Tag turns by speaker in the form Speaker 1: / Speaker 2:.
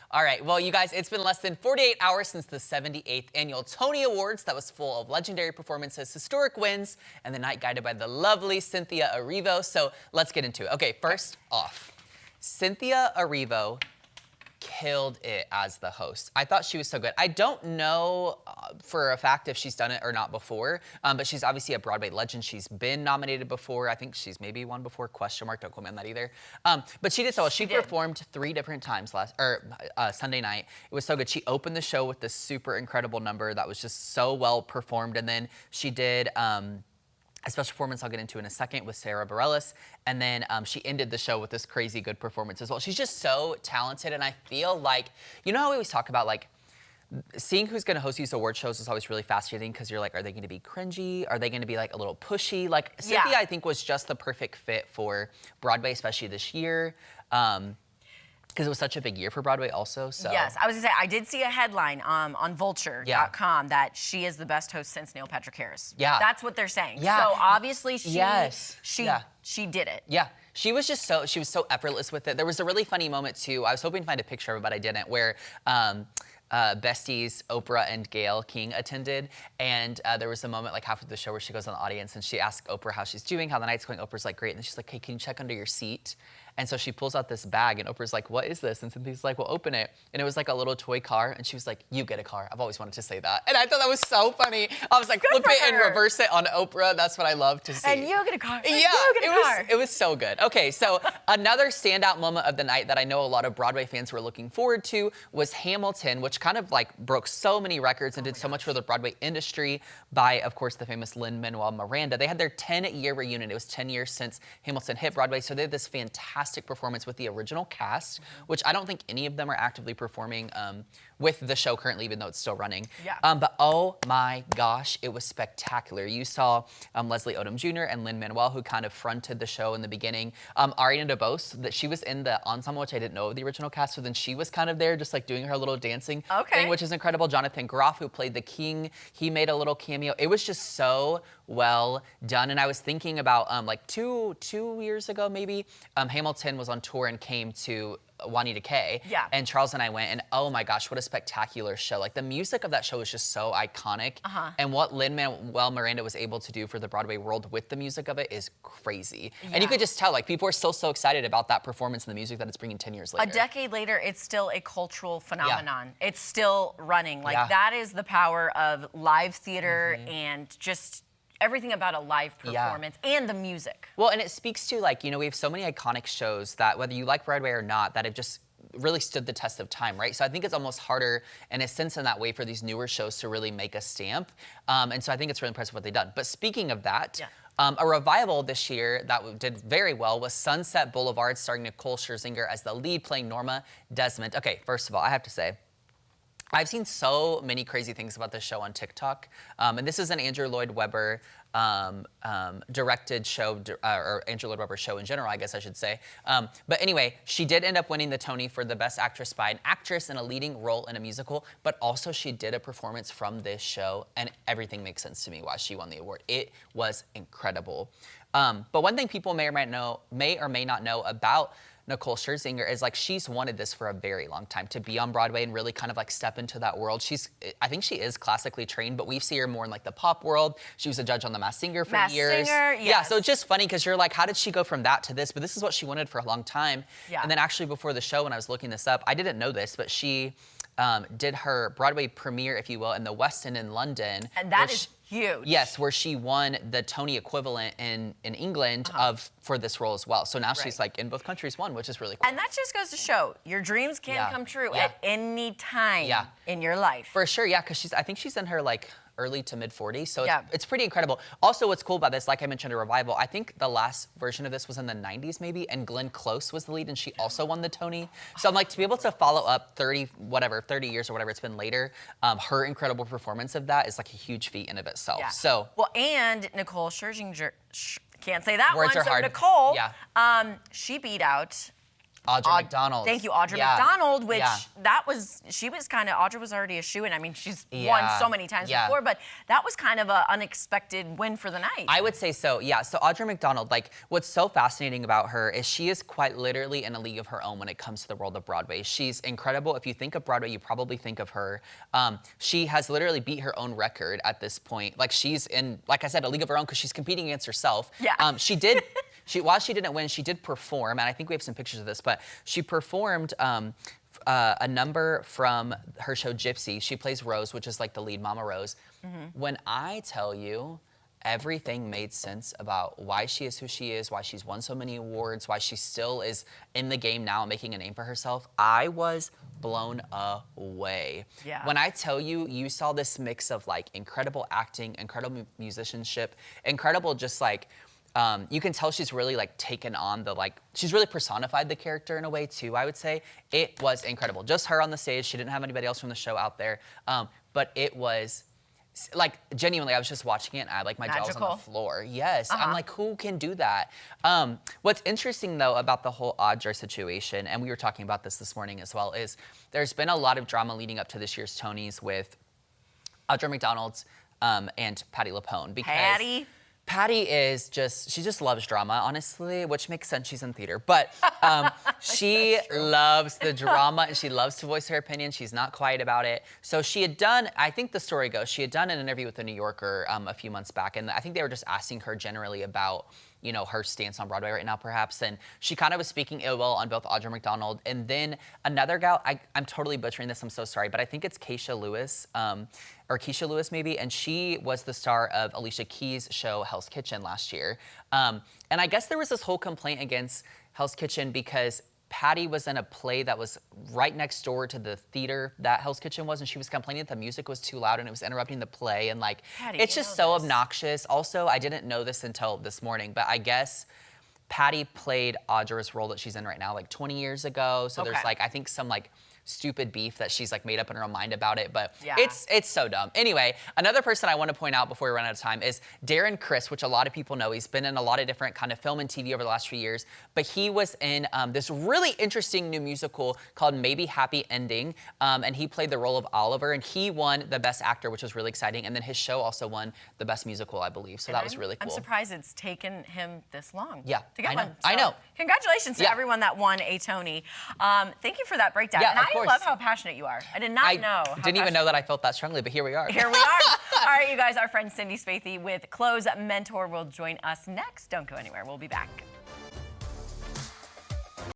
Speaker 1: All right, well, you guys, it's been less than 48 hours since the 78th Annual Tony Awards that was full of legendary performances, historic wins, and the night guided by the lovely Cynthia Erivo. So let's get into it. Okay, first off, Cynthia Erivo killed it as the host. I thought she was so good. I don't know for a fact if she's done it or not before, but she's obviously a Broadway legend. She's been nominated before. I think she's maybe won before, question mark, don't quote me on that either. But she did so well. She performed 3 different times Sunday night. It was so good. She opened the show with this super incredible number that was just so well performed, and then she did a special performance I'll get into in a second with Sarah Bareilles, and then she ended the show with this crazy good performance as well. She's just so talented, and I feel like, you know how we always talk about, like, seeing who's gonna host these award shows is always really fascinating because you're like, are they gonna be cringy? Are they gonna be like a little pushy? Like, Cynthia, I think, was just the perfect fit for Broadway, especially this year. Because it was such a big year for Broadway also, so.
Speaker 2: Yes, I was gonna say, I did see a headline on vulture.com that she is the best host since Neil Patrick Harris.
Speaker 1: Yeah.
Speaker 2: That's what they're saying.
Speaker 1: Yeah.
Speaker 2: So obviously she did it.
Speaker 1: Yeah, she was so effortless with it. There was a really funny moment too. I was hoping to find a picture of it, but I didn't, where besties Oprah and Gayle King attended, and there was a moment like halfway through the show where she goes in the audience and she asks Oprah how she's doing, how the night's going. Oprah's like, great, and then she's like, hey, can you check under your seat? And so she pulls out this bag, and Oprah's like, what is this? And Cynthia's like, well, open it. And it was like a little toy car, and she was like, you get a car. I've always wanted to say that. And I thought that was so funny. I was like, flip it and reverse it on Oprah. That's what I love to see.
Speaker 2: And you get a car.
Speaker 1: Yeah, it was so good. Okay, so another standout moment of the night that I know a lot of Broadway fans were looking forward to was Hamilton, which kind of like broke so many records and did so much for the Broadway industry by, of course, the famous Lin-Manuel Miranda. They had their 10-year reunion. It was 10 years since Hamilton hit Broadway, so they had this fantastic performance with the original cast, which I don't think any of them are actively performing with the show currently, even though it's still running.
Speaker 2: Yeah.
Speaker 1: But oh my gosh, it was spectacular. You saw Leslie Odom Jr. and Lin-Manuel, who kind of fronted the show in the beginning. Ariana DeBose, that she was in the ensemble, which I didn't know of the original cast, so then she was kind of there just like doing her little dancing thing, which is incredible. Jonathan Groff, who played the king, he made a little cameo. It was just so well done. And I was thinking about like two years ago maybe, Hamilton was on tour and came to Juanita Kay.
Speaker 2: Yeah.
Speaker 1: And Charles and I went, and oh my gosh, what a spectacular show. Like, the music of that show is just so iconic. And what Lin-Manuel Miranda was able to do for the Broadway world with the music of it is crazy. Yeah. And you could just tell, like, people are still so excited about that performance and the music that it's bringing 10 years later.
Speaker 2: A decade later, it's still a cultural phenomenon. Yeah. It's still running. Like, that is the power of live theater and just everything about a live performance and the music.
Speaker 1: Well, and it speaks to, like, you know, we have so many iconic shows that whether you like Broadway or not, that have just really stood the test of time, right? So I think it's almost harder in a sense in that way for these newer shows to really make a stamp. And so I think it's really impressive what they've done. But speaking of that, a revival this year that did very well was Sunset Boulevard, starring Nicole Scherzinger as the lead, playing Norma Desmond. Okay, first of all, I have to say, I've seen so many crazy things about this show on TikTok, and this is an Andrew Lloyd Webber directed show, or Andrew Lloyd Webber show in general, I guess I should say. But anyway, she did end up winning the Tony for the Best Actress by an actress in a leading role in a musical, but also she did a performance from this show, and everything makes sense to me why she won the award. It was incredible. But one thing people may or may not know about Nicole Scherzinger is, like, she's wanted this for a very long time, to be on Broadway and really kind of like step into that world. I think she is classically trained, but we see her more in like the pop world. She was a judge on The Masked Singer for years. Yeah, so it's just funny because you're like, how did she go from that to this? But this is what she wanted for a long time. Yeah. And then actually before the show, when I was looking this up, I didn't know this, but she did her Broadway premiere, if you will, in the West End in London.
Speaker 2: And that is huge.
Speaker 1: Yes, where she won the Tony equivalent in England for this role as well. So now she's like in both countries won, which is really cool.
Speaker 2: And that just goes to show your dreams can come true at any time in your life.
Speaker 1: For sure, yeah, because I think she's in her like early to mid 40s, so it's pretty incredible. Also, what's cool about this, like I mentioned, a revival, I think the last version of this was in the 90s maybe, and Glenn Close was the lead, and she also won the Tony. So I'm like, to be able to follow up 30 years or whatever it's been later, her incredible performance of that is like a huge feat in of itself. Yeah. So,
Speaker 2: well, and Nicole Scherzinger, can't say that
Speaker 1: words
Speaker 2: one,
Speaker 1: are
Speaker 2: so
Speaker 1: hard.
Speaker 2: Nicole, she beat out
Speaker 1: Audra McDonald.
Speaker 2: Thank you, Audra McDonald, which Audra was already a shoo-in. I mean, she's won so many times before, but that was kind of an unexpected win for the night.
Speaker 1: I would say so, yeah. So Audra McDonald, like, what's so fascinating about her is she is quite literally in a league of her own when it comes to the world of Broadway. She's incredible. If you think of Broadway, you probably think of her. She has literally beat her own record at this point. Like, she's in, like I said, a league of her own because she's competing against herself.
Speaker 2: Yeah.
Speaker 1: While she didn't win, she did perform, and I think we have some pictures of this, but she performed a number from her show Gypsy. She plays Rose, which is like the lead, Mama Rose. When I tell you, everything made sense about why she is who she is, why she's won so many awards, why she still is in the game now making a name for herself. I was blown away.
Speaker 2: Yeah.
Speaker 1: When I tell you, you saw this mix of like incredible acting, incredible musicianship, incredible just like, you can tell she's really like taken on she's really personified the character in a way too, I would say. It was incredible. Just her on the stage. She didn't have anybody else from the show out there. But it was like, genuinely, I was just watching it and I like my jaw was on the floor. Yes, I'm like, who can do that? What's interesting though about the whole Audra situation, and we were talking about this morning as well, is there's been a lot of drama leading up to this year's Tonys with Audra McDonald and Patti LuPone. Because Patti is she just loves drama, honestly, which makes sense. She's in theater. But she loves the drama and she loves to voice her opinion. She's not quiet about it. So she had done, I think the story goes, she had done an interview with The New Yorker a few months back. And I think they were just asking her generally about, you know, her stance on Broadway right now, perhaps. And she kind of was speaking ill will on both Audra McDonald and then another gal, I'm totally butchering this, I'm so sorry, but I think it's Keisha Lewis, or Keisha Lewis maybe, and she was the star of Alicia Keys' show Hell's Kitchen last year. And I guess there was this whole complaint against Hell's Kitchen because Patti was in a play that was right next door to the theater that Hell's Kitchen was, and she was complaining that the music was too loud and it was interrupting the play, and like,
Speaker 2: Patti,
Speaker 1: it's just so obnoxious. Also, I didn't know this until this morning, but I guess Patti played Audra's role that she's in right now like 20 years ago, so there's like, I think some like stupid beef that she's like made up in her own mind about it, but it's so dumb. Anyway, another person I want to point out before we run out of time is Darren Criss, which a lot of people know. He's been in a lot of different kind of film and TV over the last few years, but he was in this really interesting new musical called Maybe Happy Ending, and he played the role of Oliver, and he won the Best Actor, which was really exciting, and then his show also won the Best Musical, I believe, so that was really cool.
Speaker 2: I'm surprised it's taken him this long to get one. So
Speaker 1: I know.
Speaker 2: Congratulations to everyone that won a Tony. Thank you for that breakdown.
Speaker 1: Yeah,
Speaker 2: and I love how passionate you are. I did not know.
Speaker 1: I didn't even know that I felt that strongly, but here we are.
Speaker 2: Here we are. All right, you guys, our friend Cindy Spathy with Close Mentor will join us next. Don't go anywhere. We'll be back.